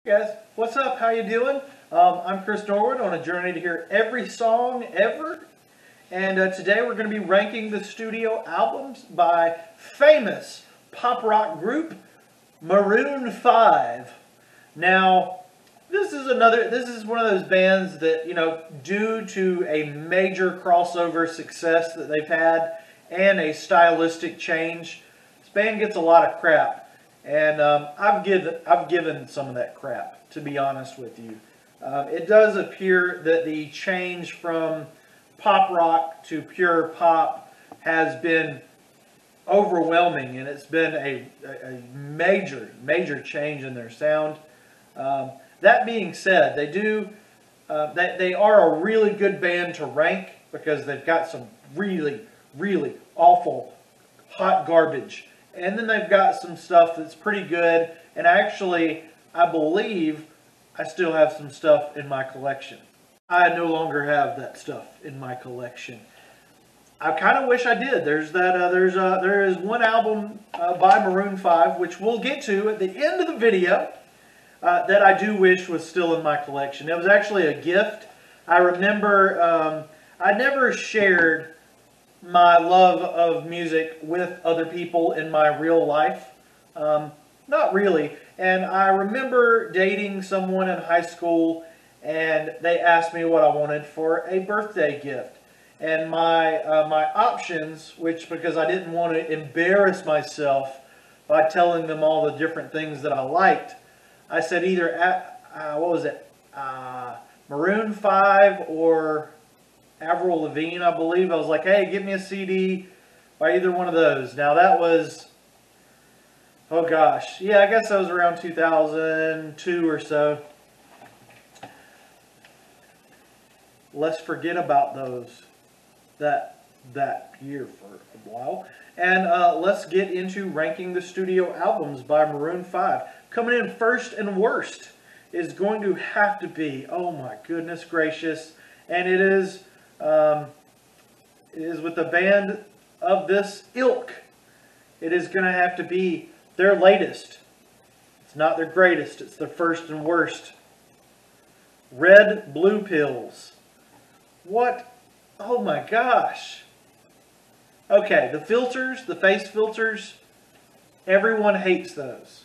Guys, what's up? How you doing? I'm Chris Norwood on a journey to hear every song ever, and today we're going to be ranking the studio albums by famous pop rock group Maroon 5. Now, this is one of those bands that, due to a major crossover success that they've had and a stylistic change, this band gets a lot of crap. And I've given some of that crap, to be honest with you. It does appear that the change from pop rock to pure pop has been overwhelming, and it's been a major change in their sound. That being said, they are a really good band to rank because they've got some really awful hot garbage. And then they've got some stuff that's pretty good. And actually, I believe I still have some stuff in my collection. I no longer have that stuff in my collection. I kind of wish I did. There is one album by Maroon 5, which we'll get to at the end of the video, that I do wish was still in my collection. It was actually a gift. I remember I never shared my love of music with other people in my real life. Not really. And I remember dating someone in high school, and they asked me what I wanted for a birthday gift. And my options, which, because I didn't want to embarrass myself by telling them all the different things that I liked, I said either Maroon 5 or Avril Lavigne, I believe. I was like, hey, give me a CD by either one of those. Now that was, oh gosh, yeah, I guess that was around 2002 or so. Let's forget about that year for a while. And let's get into ranking the studio albums by Maroon 5. Coming in first and worst is going to have to be, oh my goodness gracious, and it is with a band of this ilk. It is going to have to be their latest. It's not their greatest. It's their first and worst. Red Blue Pills. What? Oh my gosh. Okay, the filters, the face filters, everyone hates those.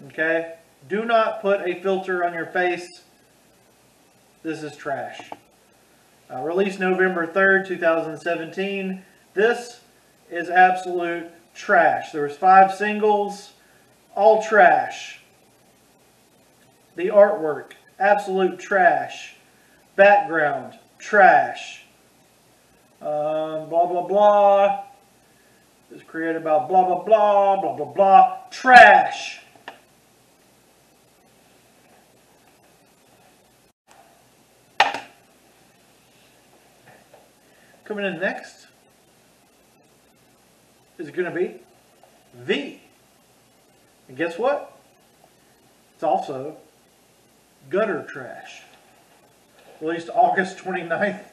Okay? Do not put a filter on your face. This is trash. Released November 3rd, 2017. This is absolute trash. There was 5 singles, all trash. The artwork, absolute trash. Background, trash. Blah, blah, blah. It was created by blah, blah, blah, blah, blah, blah. Trash. Coming in next is going to be V. And guess what? It's also gutter trash. Released August 29th,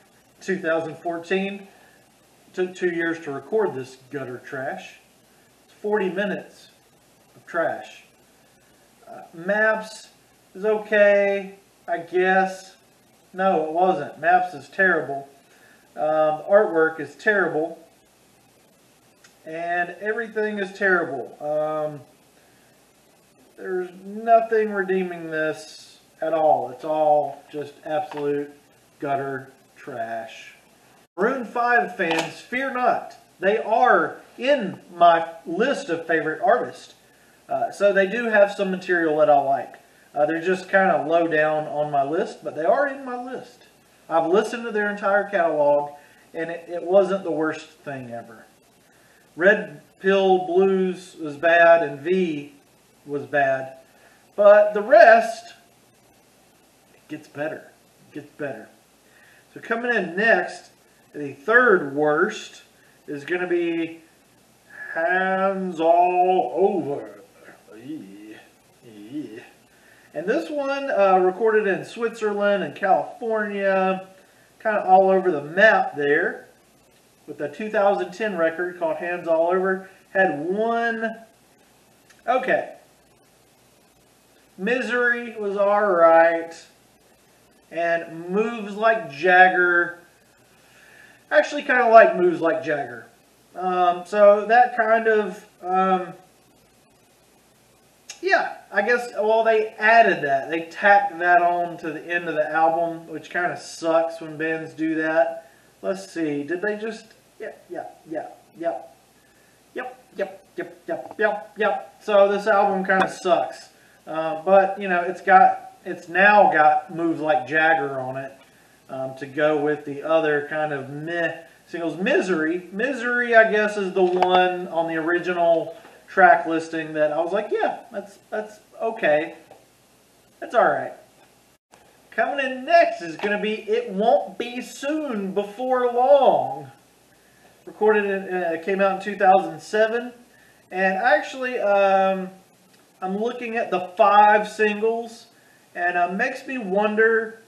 2014. Took 2 years to record this gutter trash. It's 40 minutes of trash. Maps is okay, I guess. No, it wasn't. Maps is terrible. The artwork is terrible, and everything is terrible. There's nothing redeeming this at all. It's all just absolute gutter trash. Maroon 5 fans, fear not. They are in my list of favorite artists. So they do have some material that I like. They're just kind of low down on my list, but they are in my list. I've listened to their entire catalog, and it wasn't the worst thing ever. Red Pill Blues was bad, and V was bad. But the rest, it gets better. It gets better. So coming in next, the third worst is going to be Hands All Over. And this one, recorded in Switzerland and California, kind of all over the map there, with a 2010 record called Hands All Over, had one, okay, Misery was alright. And Moves Like Jagger. I actually kind of like Moves Like Jagger. So that kind of, yeah, I guess, well, they added that. They tacked that on to the end of the album, which kind of sucks when bands do that. Let's see, did they just, yep. So this album kind of sucks. But, you know, it's now got Moves Like Jagger on it to go with the other kind of meh singles. Misery, I guess, is the one on the original track listing that I was like, yeah, that's okay. That's alright. Coming in next is going to be It Won't Be Soon Before Long. Recorded, it came out in 2007. And actually, I'm looking at the 5 singles, and it makes me wonder,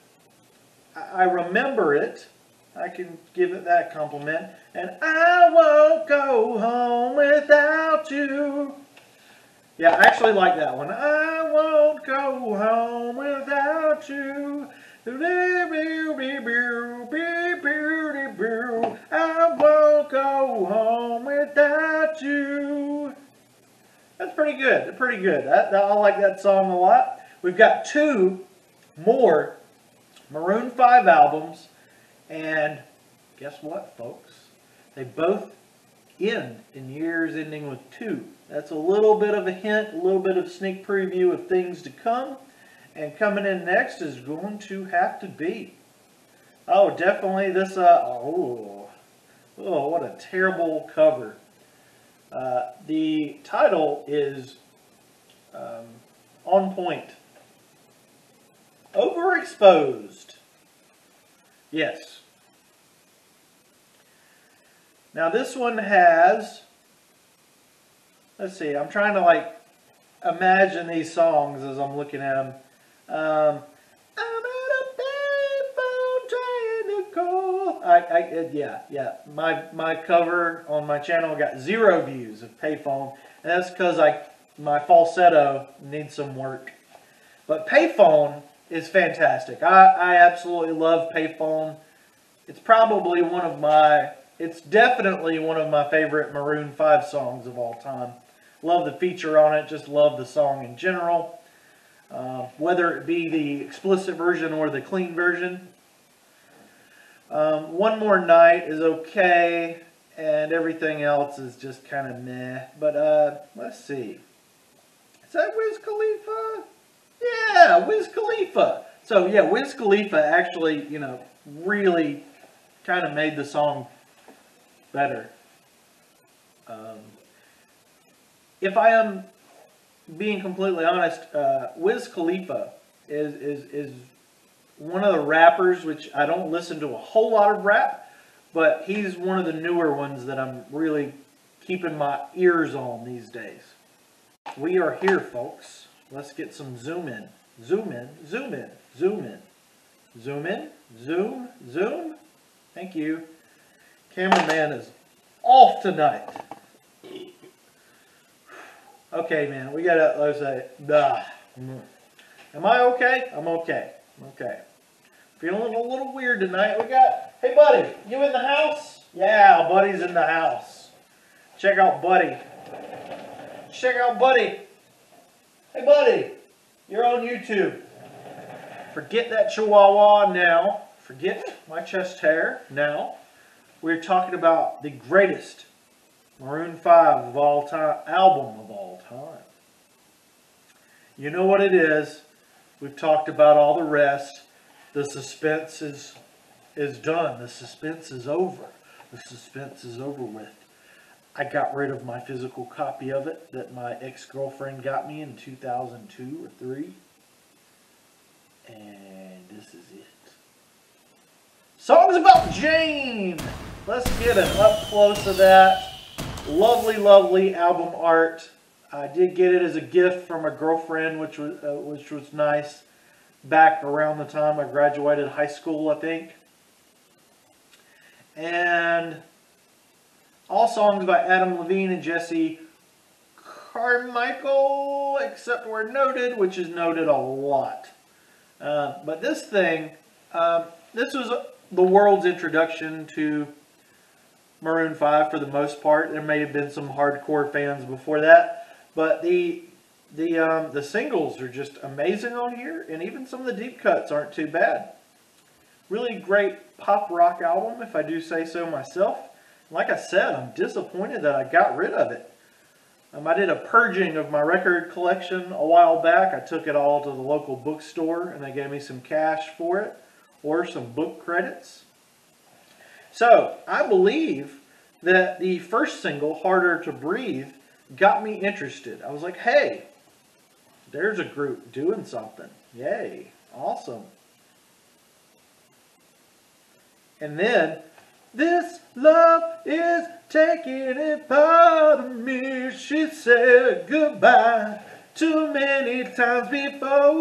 I remember it. I can give it that compliment. And I won't go home without you. Yeah, I actually like that one. I won't go home without you. I won't go home without you. That's pretty good. Pretty good. I like that song a lot. We've got 2 more Maroon 5 albums. And guess what, folks? They both end in years ending with 2. That's a little bit of a hint, a little bit of sneak preview of things to come. And coming in next is going to have to be, oh, definitely this, oh, what a terrible cover. The title is on point. Overexposed. Yes. Now this one has, let's see, I'm trying to like imagine these songs as I'm looking at them. I'm at a payphone trying to call. Yeah. My cover on my channel got 0 views of payphone, and that's because my falsetto needs some work. But payphone is fantastic. I absolutely love payphone. It's probably it's definitely one of my favorite Maroon 5 songs of all time. Love the feature on it, just love the song in general. Whether it be the explicit version or the clean version. One More Night is okay, and everything else is just kind of meh. But let's see. Is that Wiz Khalifa? Yeah, Wiz Khalifa. So yeah, Wiz Khalifa actually, you know, really kind of made the song better. If I am being completely honest, Wiz Khalifa is one of the rappers, which I don't listen to a whole lot of rap, but he's one of the newer ones that I'm really keeping my ears on these days. We are here, folks. Let's get some zoom in. Zoom in, zoom in, zoom in. Zoom in, zoom, zoom. Thank you. Cameraman is off tonight. Okay, man, we gotta, let's say, am I okay? I'm okay. Okay. Feeling a little weird tonight. We got, hey buddy, you in the house? Yeah, buddy's in the house. Check out buddy. Check out buddy. Hey buddy, you're on YouTube. Forget that chihuahua now. Forget my chest hair now. We're talking about the greatest Maroon 5 of all time, album of all time. You know what it is. We've talked about all the rest. The suspense is done. The suspense is over. The suspense is over with. I got rid of my physical copy of it that my ex-girlfriend got me in 2002 or 3. And this is it. Songs About Jane. Let's get an up close of that. Lovely, lovely album art. I did get it as a gift from a girlfriend, which was nice. Back around the time I graduated high school, I think. And all songs by Adam Levine and Jesse Carmichael, except where noted, which is noted a lot. But this thing, this was the world's introduction to Maroon 5 for the most part. There may have been some hardcore fans before that, but the singles are just amazing on here, and even some of the deep cuts aren't too bad. Really great pop rock album, if I do say so myself. Like I said, I'm disappointed that I got rid of it. I did a purging of my record collection a while back. I took it all to the local bookstore, and they gave me some cash for it, or some book credits. So, I believe that the first single, Harder to Breathe, got me interested. I was like, hey, there's a group doing something. Yay, awesome. And then, this love is taking it part of me. She said goodbye too many times before.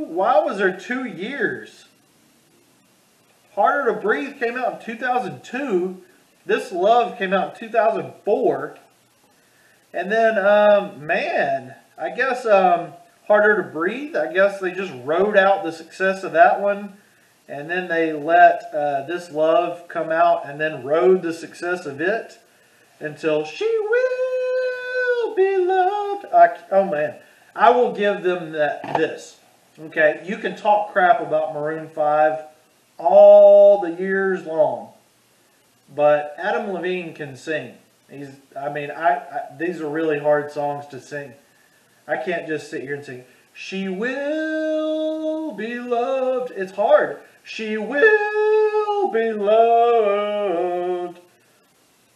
Why was there 2 years? Harder to Breathe came out in 2002. This Love came out in 2004. And then, man, I guess Harder to Breathe, I guess they just rode out the success of that one. And then they let This Love come out and then rode the success of it until She Will Be Loved. Oh man, I will give them this. Okay, you can talk crap about Maroon 5 all the years long, but Adam Levine can sing. These are really hard songs to sing. I can't just sit here and sing, She Will Be Loved. It's hard. She will be loved.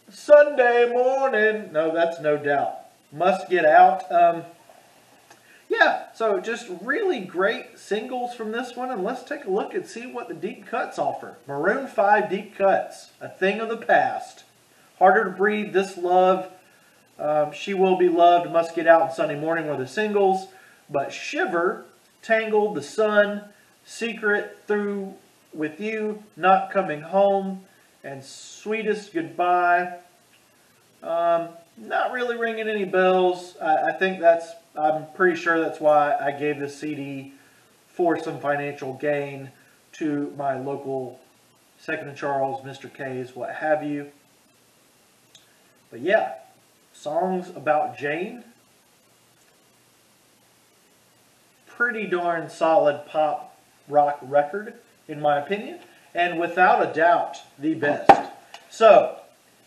Sunday morning. No, that's No Doubt. Must Get Out. Yeah, so just really great singles from this one. And let's take a look and see what the deep cuts offer. Maroon 5 deep cuts. A thing of the past. Harder to Breathe, This Love, She Will Be Loved, Must Get Out, and Sunday Morning were the singles. But Shiver, Tangled, The Sun, Secret, Through With You, Not Coming Home, and Sweetest Goodbye. Not really ringing any bells. I'm pretty sure that's why I gave this CD for some financial gain to my local Second and Charles, Mr. K's, what have you. But yeah, songs about Jane. Pretty darn solid pop rock record, in my opinion, and without a doubt, the best. So,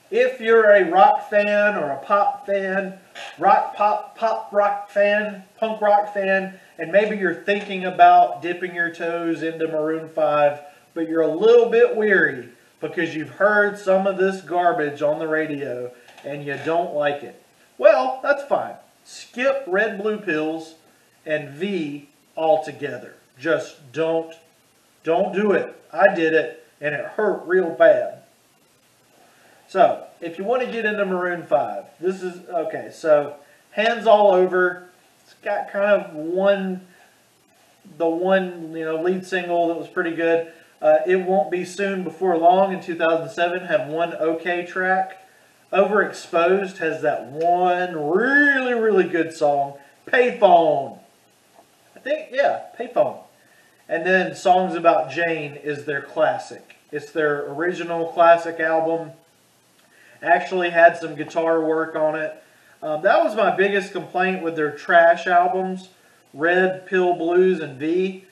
if you're a rock fan or a pop fan, pop rock fan, punk rock fan, and maybe you're thinking about dipping your toes into Maroon 5, but you're a little bit weary because you've heard some of this garbage on the radio and you don't like it, well, that's fine. Skip Red Blue Pills and V altogether. Just don't do it. I did it and it hurt real bad. So, if you want to get into Maroon 5, this is, okay, so Hands All Over. It's got kind of the one lead single that was pretty good. It Won't Be Soon Before Long in 2007 had one okay track. Overexposed has that one really, really good song, Payphone. I think, yeah, Payphone. And then Songs About Jane is their classic. It's their original classic album. Actually had some guitar work on it. That was my biggest complaint with their trash albums, Red Pill Blues and V.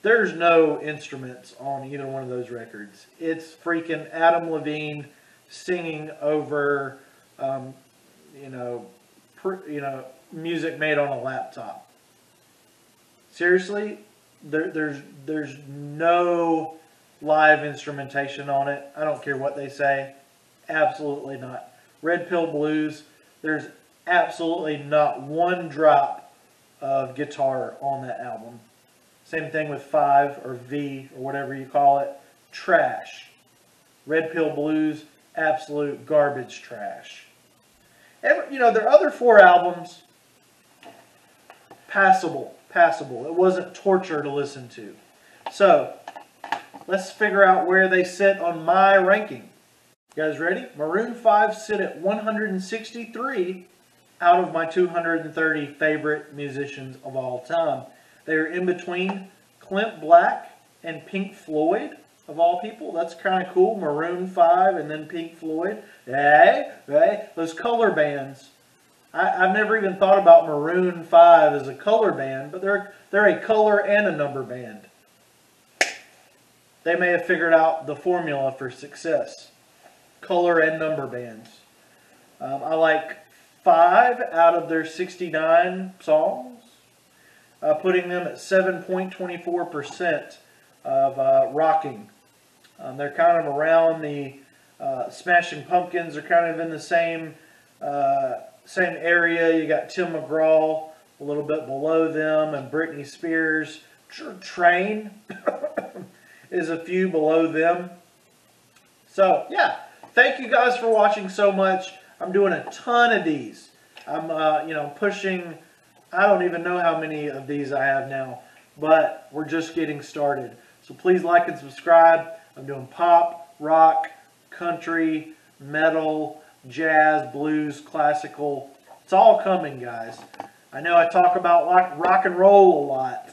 There's no instruments on either one of those records. It's freaking Adam Levine singing over, music made on a laptop. Seriously, there's no live instrumentation on it. I don't care what they say. Absolutely not. Red Pill Blues, there's absolutely not one drop of guitar on that album. Same thing with 5 or V or whatever you call it. Trash. Red Pill Blues, absolute garbage trash. Their other 4 albums, passable. It wasn't torture to listen to. So, let's figure out where they sit on my ranking. You guys ready? Maroon 5 sit at 163. out of my 230 favorite musicians of all time. They are in between Clint Black and Pink Floyd, of all people. That's kind of cool. Maroon 5 and then Pink Floyd. Hey, those color bands. I've never even thought about Maroon 5 as a color band, but they're a color and a number band. They may have figured out the formula for success. Color and number bands. I like 5 out of their 69 songs, putting them at 7.24% of rocking. They're kind of around the Smashing Pumpkins. They're kind of in the same area. You got Tim McGraw a little bit below them, and Britney Spears. Train is a few below them. So yeah, thank you guys for watching so much. I'm doing a ton of these. I'm pushing. I don't even know how many of these I have now, but we're just getting started. So please like and subscribe. I'm doing pop, rock, country, metal, jazz, blues, classical. It's all coming, guys. I know I talk about rock and roll a lot,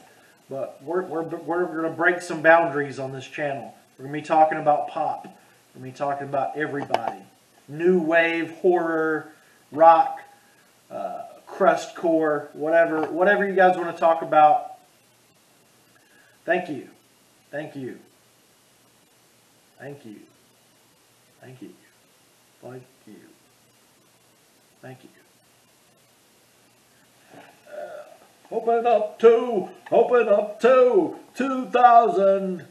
but we're going to break some boundaries on this channel. We're going to be talking about pop. We're going to be talking about everybody. New wave, horror, rock, crustcore, whatever you guys want to talk about. Thank you. Thank you. Thank you. Thank you. Thank you. Thank you. Open up to 2000.